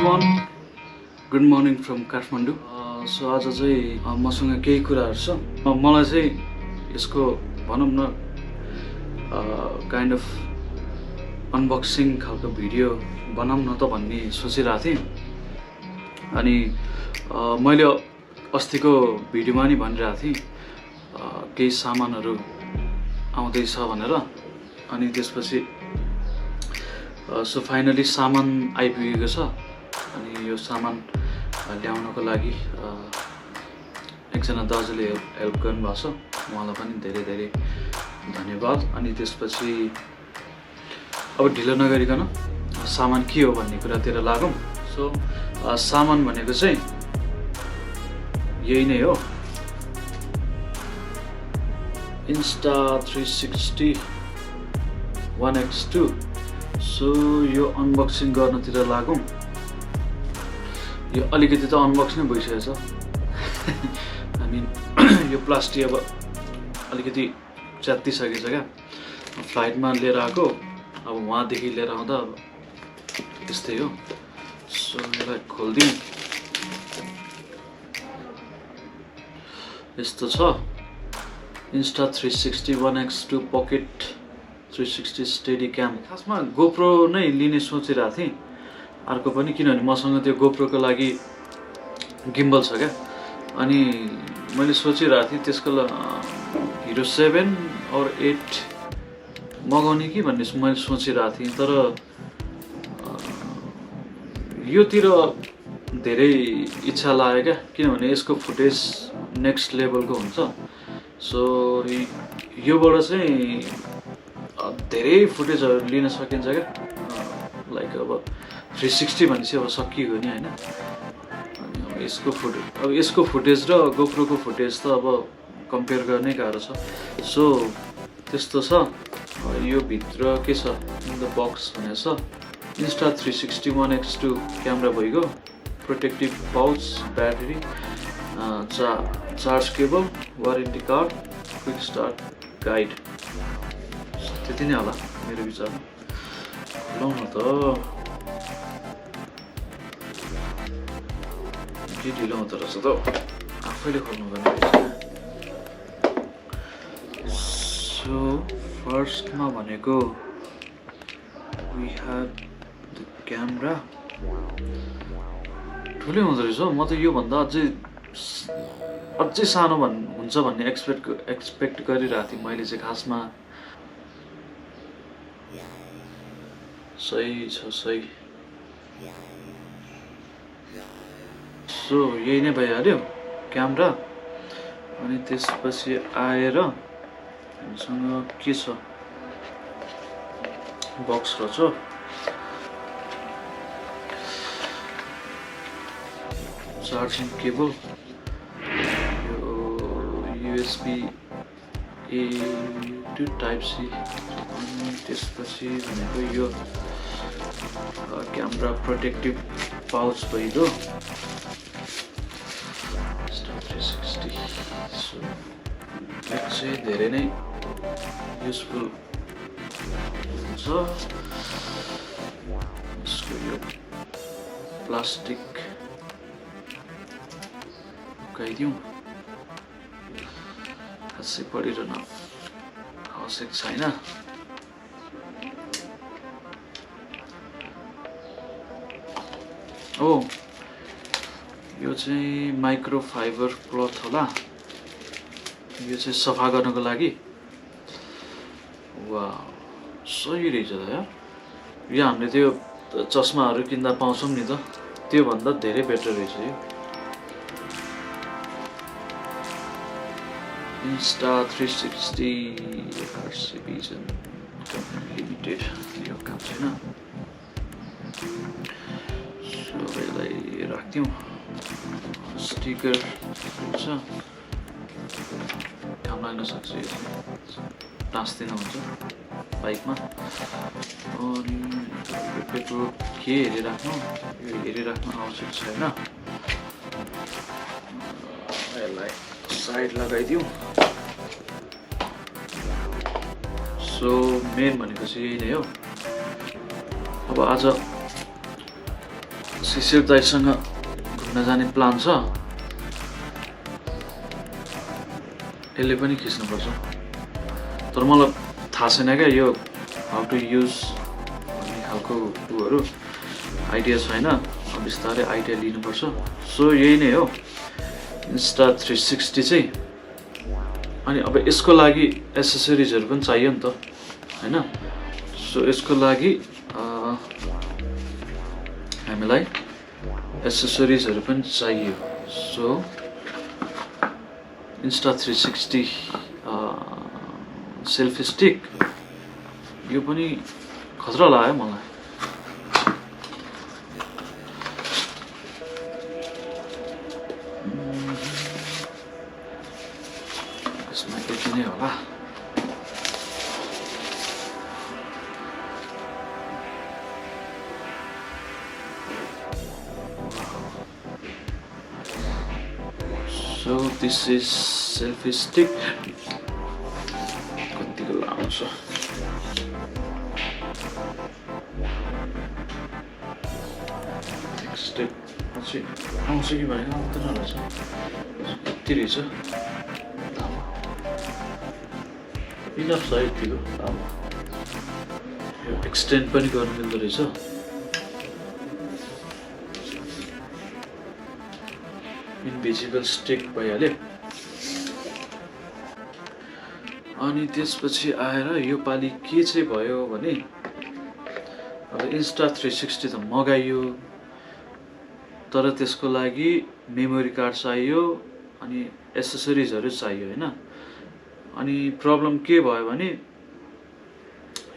Everyone, good morning from Kathmandu. So आज चाहिँ मसँग केही कुराहरू छ। मलाई चाहिँ यसको भनौँ न काइन्ड अफ अनबक्सिङ खालको भिडियो बनाऊँ न त भन्ने सोचिरहेको थिएँ। अनि मैले अस्तिको भिडियोमा नि भनिरहेको थिएँ केही सामानहरू आउँदैछ भनेर। अनि त्यसपछि सो फाइनली सामान आइपुगेको छ। अनि यो सामान ल्याउनको लागि एकजना दाजुले हेल्प गर्नुभएको छ, उहाँलाई पनि धेरै धेरै धन्यवाद। अनि त्यसपछि अब ढिलो नगरिकन सामान के हो भन्ने कुरातिर लागौँ। सो सामान भनेको चाहिँ यही नै हो, INSTA360 One X2। सो यो अनबक्सिङ गर्नतिर लागौँ। यो अलिकति त अनबक्सिङ भइसकेको छ। आई मिन यो प्लास्टिक अब अलिकति च्यात्तिसकेको छ क्या। फ्लाइटमा लिएर आएको, अब वहाँदेखि लिएर आउँदा अब त्यस्तै हो। सो यसलाई खोलिदिउँ। यस्तो छ, INSTA360 One X2 pocket 360 steady क्याम। खासमा गोप्रो नै लिने सोचिरहेको थिएँ, अर्को पनि, किनभने मसँग त्यो गोप्रोको लागि गिम्बल छ क्या। अनि मैले सोचिरहेको थिएँ त्यसको हिरो 7 और 8 मगाउने कि भन्ने मैले सोचिरहेको थिएँ। तर योतिर धेरै इच्छा लाग्यो क्या, किनभने यसको फुटेज नेक्स्ट लेभलको हुन्छ। सो योबाट चाहिँ धेरै फुटेजहरू लिन सकिन्छ क्या। लाइक अब 360 भनेपछि अब सकियो नि होइन। अनि अब यसको फुटेज र गोप्रोको फुटेज त अब कम्पेयर गर्नै गाह्रो छ। सो त्यस्तो छ। यो भित्र के छ, इन द बक्स भनेको छ INSTA360 One X2 क्यामेरा भइगयो, protective pouch, battery, charge cable, warranty card, quick start guide. त्यति नै होला मेरो विचारमा। लौ न त, के ढिलो हुँदो रहेछ त, आफैले खोल्नु पर्ने रहेछ। सो फर्स्टमा भनेको वी हेभ द क्यामेरा। ठुलै हुँदो रहेछ। म त योभन्दा अझै सानो हुन्छ भन्ने एक्सपेक्ट गरिरहेको थिएँ मैले चाहिँ। खासमा सही छ, सही। सो यही नै भइहाल्यो क्यामेरा। अनि त्यसपछि आएर हामीसँग के छ, बक्स रहेछ, चार्जिङ केबल, यो USB A to Type C। अनि त्यसपछि भनेको यो क्यामेरा प्रोटेक्टिभ पाउच भइगयो INSTA360। सो यो चाहिँ धेरै नै युजफुल हुन्छ। यसको यो प्लास्टिक उकाइदिउँ, खासै पढिरहन आवश्यक छैन। हो, यो चाहिँ माइक्रो फाइबर क्लथ होला। यो चाहिँ सफा गर्नको लागि। वा, सही रहेछ त यार। यो हामीले त्यो चस्माहरू किन्दा पाउँछौँ नि त, त्योभन्दा धेरै बेटर रहेछ यो। INSTA360 लिमिटेड, यो काम छैन। यसलाई राखिदिउँ। स्टिकर छ, काम लाग्न सक्छ, टाँस्दिन हुन्छ बाइकमा। अनि यो पेट्रोल के हेरिराख्नु, यो हेरिराख्नु आवश्यक छैन। यसलाई साइड लगाइदिउँ। सो मेन भनेको चाहिँ यही नै हो। अब आज शिशिर दाइसँग घुम्न जाने प्लान छ। यसले पनि खिच्नुपर्छ, तर मलाई थाहा छैन क्या यो हाउ टु युज भन्ने खालको उहरू आइडिया छैन। बिस्तारै आइडिया लिनुपर्छ। सो यही नै हो Insta360 चाहिँ। अनि अब यसको लागि एसेसरिजहरू पनि चाहियो नि त हैन। सो यसको लागि हामीलाई एसेसरिजहरू पनि चाहियो। सो Insta360 सेल्फी स्टिक यो पनि खतरा लाग्यो मलाई। यसमा यति नै होला। So this is selfie stick. कतिको लामो छ। नेक्स्ट स्टेप चाहिँ आउँछ कि भनेको आउँदैन रहेछ। कति रहेछ लामो। इनफ छ यतिको लामो। यो एक्सटेन्ड पनि गर्नु मिल्दो रहेछ। इन्भिजिबल स्टिक भइहाल्यो। अनि त्यसपछि आएर यो पालि के चाहिँ भयो भने अब Insta360 त मगाइयो, तर त्यसको लागि मेमोरी कार्ड चाहियो अनि एसेसरिजहरू चाहियो हैन। अनि प्रब्लम के भयो भने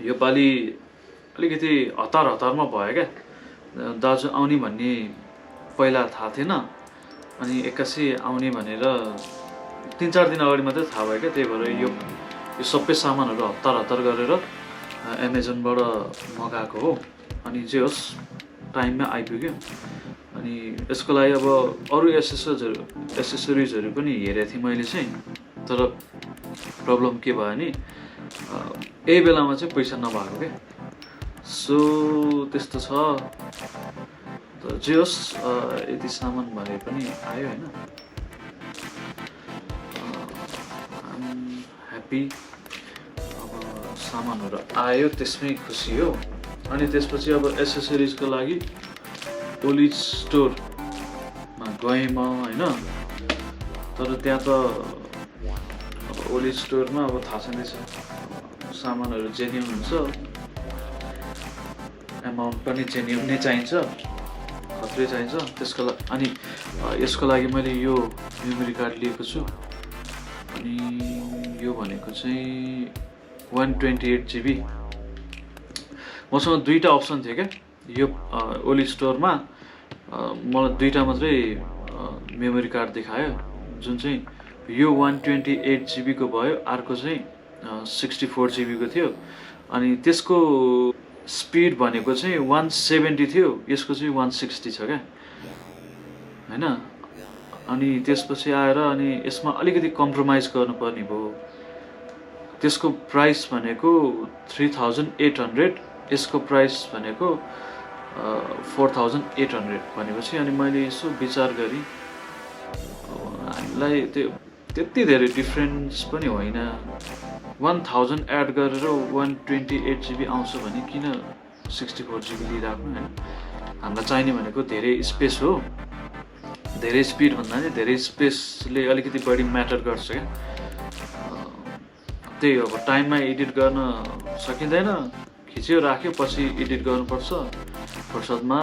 यो पालि अलिकति हतारमा भयो क्या। दाजु आउने भन्ने पहिला थाहा थिएन, अनि एक्कासी आउने भनेर 3-4 दिन अगाडि मात्रै थाहा भयो क्या। त्यही भएर यो सबै सामानहरू हतार गरेर एमाजोनबाट मगाएको हो। अनि जे होस् टाइममा आइपुग्यो। अनि यसको लागि अब अरू एसेसरिजहरू पनि हेरेको थिएँ मैले चाहिँ, तर प्रब्लम के भयो भने यही बेलामा चाहिँ पैसा नभएको क्या। सो त्यस्तो छ। तर जे होस् यति सामान भए पनि आयो हैन। ह्याप्पी। अब सामानहरू आयो त्यसमै खुसी हो। अनि त्यसपछि अब एसेसरिजको लागि ओलिज स्टोरमा गएँ म हैन। तर त्यहाँ त अब ओलिज स्टोरमा अब थाहा छँदैछ सामानहरू जेन्युन हुन्छ, एमाउन्ट पनि जेन्युन नै चाहिन्छ, खत्रै चाहिन्छ त्यसको लागि। अनि यसको लागि मैले यो मेमोरी कार्ड लिएको छु। अनि यो भनेको चाहिँ 128 GB। मसँग दुईटा अप्सन थियो क्या यो ओली स्टोरमा। मलाई दुईटा मात्रै मेमोरी कार्ड देखायो, जुन चाहिँ यो 128 GB को भयो, अर्को चाहिँ 64 GB को थियो। अनि त्यसको स्पिड भनेको चाहिँ 170 थियो, यसको चाहिँ 160 छ क्या हैन। अनि त्यसपछि आएर अनि यसमा अलिकति कम्प्रोमाइज गर्नुपर्ने भयो। त्यसको प्राइस भनेको 3800, यसको प्राइस भनेको 4800 भनेपछि अनि मैले यसो विचार गरेँ हामीलाई त्यति धेरै डिफ्रेन्स पनि होइन। 1000 एड गरेर 128 GB आउँछ भने किन 64 GB लिइराख्नु हैन। हामीलाई चाहिने भनेको धेरै स्पेस हो। धेरै स्पिड भन्दा नि धेरै स्पेसले अलिकति बढी म्याटर गर्छ क्या। त्यही हो, अब टाइममा एडिट गर्न सकिँदैन, खिच्यो राख्यो पछि एडिट गर्नुपर्छ, फुर्सदमा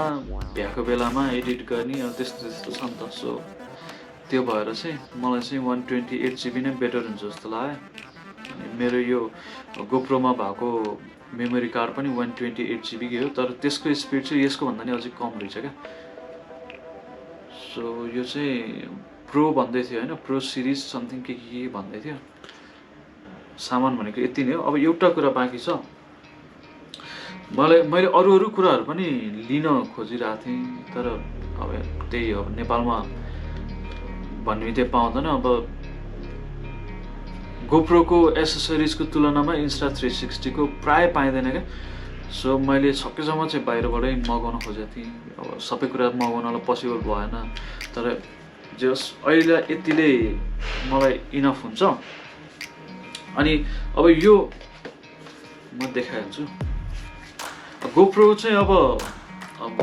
भ्याएको बेलामा एडिट गर्ने, अब त्यस्तो छ नि त। सो त्यो भएर चाहिँ मलाई चाहिँ 128 GB नै बेटर हुन्छ जस्तो लाग्यो। मेरो यो गोप्रोमा भएको मेमोरी कार्ड पनि 128 GB कै हो, तर त्यसको स्पिड चाहिँ यसको भन्दा नि अझै कम रहेछ क्या। सो यो चाहिँ प्रो भन्दै थियो हैन, प्रो सिरिज समथिङ के भन्दै थियो। सामान भनेको यति नै हो। अब एउटा कुरा बाँकी छ, मैले अरू कुराहरू पनि लिन खोजिरहेको थिएँ, तर अब त्यही हो नेपालमा भन्ने बित्तिकै पाउँदैन। अब गोप्रोको एसेसरिजको तुलनामा Insta360 को प्राय पाइँदैन क्या। सो मैले सकेसम्म चाहिँ बाहिरबाटै मगाउन खोजेको थिएँ। अब सबै कुरा मगाउनलाई पोसिबल भएन, तर जस अहिले यतिले मलाई इनफ हुन्छ। अनि अब यो म देखाइहाल्छु। गोप्रो चाहिँ अब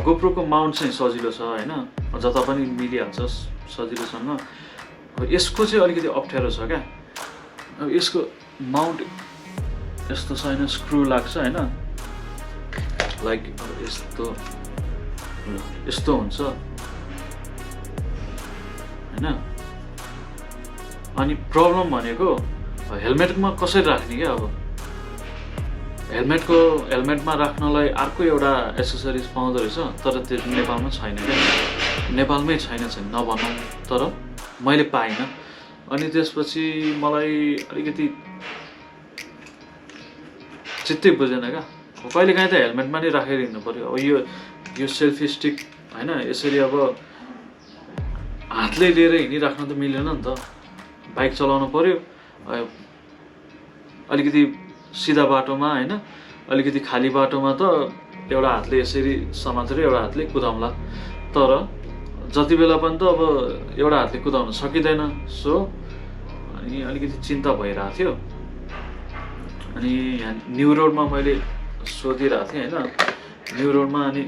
गोप्रोको माउन्ट चाहिँ सजिलो छ होइन, जता पनि मिलिहाल्छ सजिलोसँग। अब यसको चाहिँ अलिकति अप्ठ्यारो छ क्या। अब यसको माउन्ट यस्तो छैन, स्क्रु लाग्छ होइन, लाइक यस्तो हुन्छ होइन। अनि प्रब्लम भनेको हेलमेटमा कसरी राख्ने क्या। अब हेलमेटमा राख्नलाई अर्को एउटा एक्सेसरिज पाउँदो रहेछ, तर त्यो नेपालमा छैन क्या। नेपालमै छैन नभनौँ, तर मैले पाइनँ। अनि त्यसपछि मलाई अलिकति चित्तै बुझेन क्या। कहिलेकाहीँ त हेलमेटमा नै राखेर हिँड्नु पऱ्यो। अब यो सेल्फी स्टिक होइन, यसरी अब हातले लिएर हिँडिराख्न त मिलेन नि त। बाइक चलाउनु पऱ्यो अलिकति सिधा बाटोमा होइन, अलिकति खाली बाटोमा त एउटा हातले यसरी समातेर एउटा हातले कुदाउँला, तर जति बेला पनि त अब एउटा हातले कुदाउन सकिँदैन। सो अनि अलिकति चिन्ता भइरहेको थियो। अनि यहाँ न्यु रोडमा मैले सोधिरहेको थिएँ होइन, न्यु रोडमा। अनि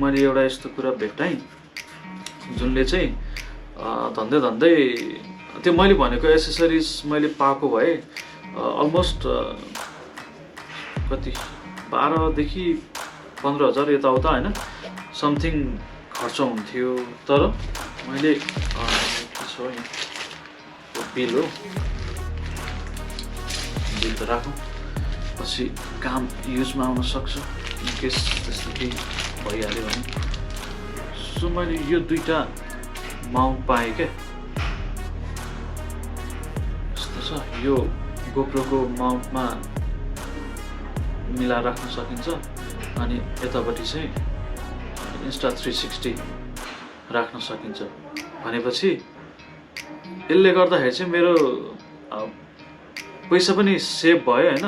मैले एउटा यस्तो कुरा भेटाएँ जुनले चाहिँ धन्दै त्यो मैले भनेको एसेसरिज मैले पाएको भए अलमोस्ट कति 12,000 देखि 15,000 यताउता होइन समथिङ खर्च हुन्थ्यो। तर मैले के छ बिल हो, बिल त राखौँ, पछि काम युजमा आउन सक्छ इनकेस त्यस्तो केही भइहाल्यो भने। सो मैले यो दुईवटा माउन्ट पाएँ क्या। यस्तो छ, यो गोप्रोको माउन्टमा मिलाएर राख्न सकिन्छ। अनि यतापट्टि चाहिँ INSTA360 राख्न सकिन्छ। भनेपछि यसले गर्दाखेरि चाहिँ मेरो पैसा पनि सेभ भयो होइन।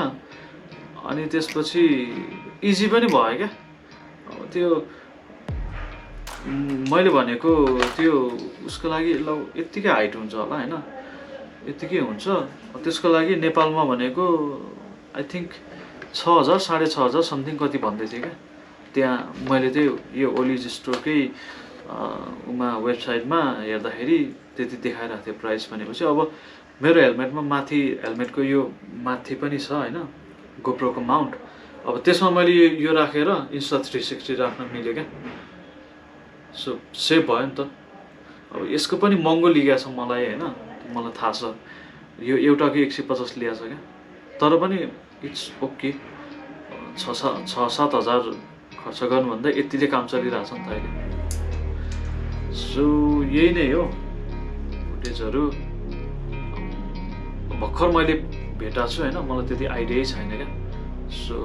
अनि त्यसपछि इजी पनि भयो क्या। अब त्यो मैले भनेको त्यो उसको लागि ल यत्तिकै हाइट हुन्छ होला होइन, यत्तिकै हुन्छ। त्यसको लागि नेपालमा भनेको आई थिङ्क 6,000 6,500 समथिङ कति भन्दै थियो क्या। त्यहाँ मैले त्यो यो ओलिज स्टोरकै उमा वेबसाइटमा हेर्दाखेरि त्यति देखाइरहेको थियो प्राइस। भनेपछि अब मेरो हेलमेटमा माथि हेलमेटको यो माथि पनि छ होइन गोप्रोको माउन्ट। अब त्यसमा मैले यो राखेर INSTA360 राख्न मिल्यो क्या। सो सेभ भयो नि त। अब यसको पनि महँगो लिएको छ मलाई होइन, मलाई थाहा छ। यो एउटाकै 150 लिएको छ क्या, तर पनि इट्स ओके। 6-7 हजार खर्च गर्नुभन्दा यतिले काम चलिरहेछ नि त अहिले। सो यही नै हो फुटेजहरू। भर्खर मैले भेटाएको छु होइन, मलाई त्यति आइडियै छैन क्या। सो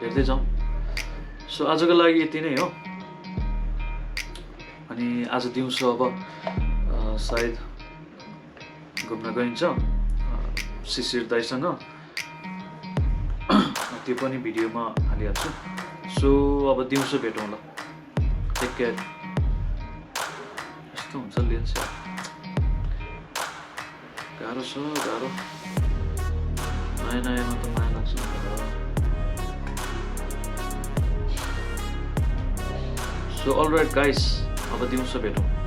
हेर्दै जाउँ। सो आजको लागि यति नै हो। अनि आज दिउँसो अब सायद घुम्न गइन्छ शिशिर दाइसँग, त्यो पनि भिडियोमा हालिहाल्छु। सो अब दिउँसो भेटौँ ल, टेक केयर। यस्तो हुन्छ लेन्स, गाह्रो छ गाह्रो। नयाँमा त माया लाग्छ। सो अलराइट गाइस, अब दिउँसो भेटौँ।